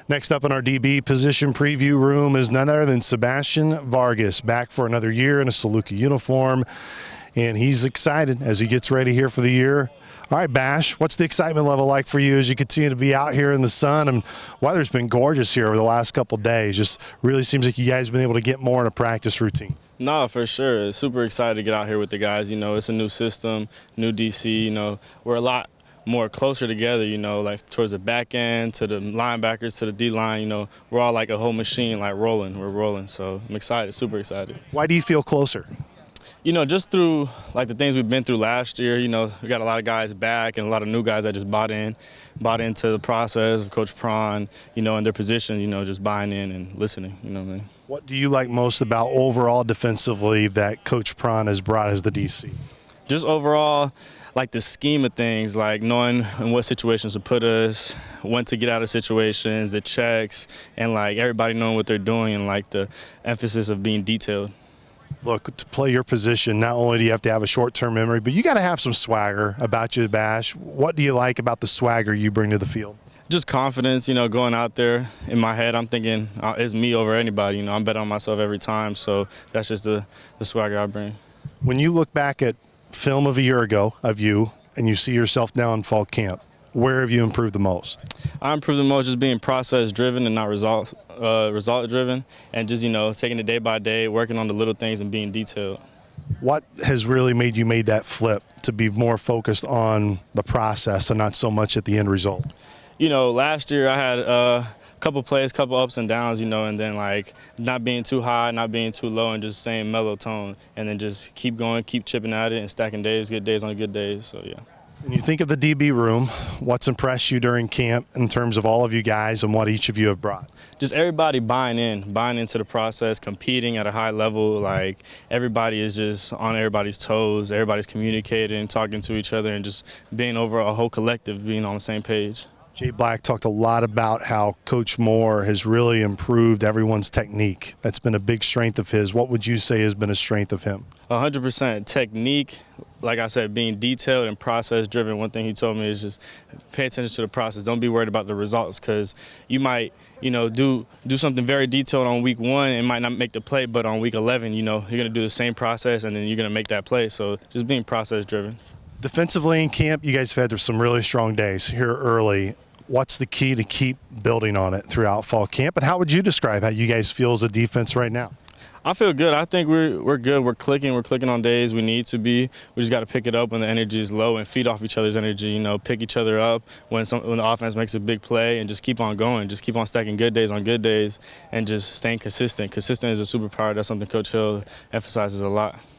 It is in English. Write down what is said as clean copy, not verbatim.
Next up in our DB position preview room is none other than Sebastian Vargas, back for another year in a Saluka uniform, and he's excited as he gets ready here for the year. All right, Bash, what's the excitement level like for you as you continue to be out here in the sun? And weather's been gorgeous here over the last couple of days. Just really seems like you guys have been able to get more in a practice routine. No, for sure. Super excited to get out here with the guys. You know, it's a new system, new DC. You know, we're a lot more closer together, you know, like towards the back end, to the linebackers, to the D-line. You know, we're all like a whole machine, like rolling. We're rolling. So I'm excited, super excited. Why do you feel closer? You know, just through like the things we've been through last year, you know, we got a lot of guys back and a lot of new guys that just bought into the process of Coach Prawn, you know, in their position, you know, just buying in and listening, you know what I mean? What do you like most about overall defensively that Coach Prawn has brought as the DC? Just overall, like the scheme of things, like knowing in what situations to put us, when to get out of situations, the checks, and like everybody knowing what they're doing, and like the emphasis of being detailed. Look, to play your position, not only do you have to have a short-term memory, but you got to have some swagger about you, Bash. What do you like about the swagger you bring to the field? Just confidence, you know, going out there. In my head, I'm thinking it's me over anybody. You know, I'm betting on myself every time, so that's just the swagger I bring. When you look back at film of a year ago of you and you see yourself now in fall camp, where have you improved the most? I improved the most just being process-driven and not result-driven, and just, you know, taking it day by day, working on the little things and being detailed. What has really made you made that flip to be more focused on the process and not so much at the end result? You know, last year I had a couple plays, couple ups and downs, you know, and then like not being too high, not being too low, and just staying mellow tone, and then just keep going, keep chipping at it and stacking days, good days on good days, so yeah. When you think of the DB room, what's impressed you during camp in terms of all of you guys and what each of you have brought? Just everybody buying into the process, competing at a high level. Like everybody is just on everybody's toes, everybody's communicating, talking to each other, and just being over a whole collective, being on the same page. Jay Black talked a lot about how Coach Moore has really improved everyone's technique. That's been a big strength of his. What would you say has been a strength of him? 100% technique. Like I said, being detailed and process-driven. One thing he told me is just pay attention to the process. Don't be worried about the results, because you might, you know, do something very detailed on week 1 and might not make the play, but on week 11, you know, you're going to do the same process and then you're going to make that play. So just being process-driven. Defensively in camp, you guys have had some really strong days here early. What's the key to keep building on it throughout fall camp? And how would you describe how you guys feel as a defense right now? I feel good. I think we're good. We're clicking on days we need to be. We just got to pick it up when the energy is low and feed off each other's energy. You know, pick each other up when the offense makes a big play, and just keep on going. Just keep on stacking good days on good days, and just staying consistent. Consistent is a superpower. That's something Coach Hill emphasizes a lot.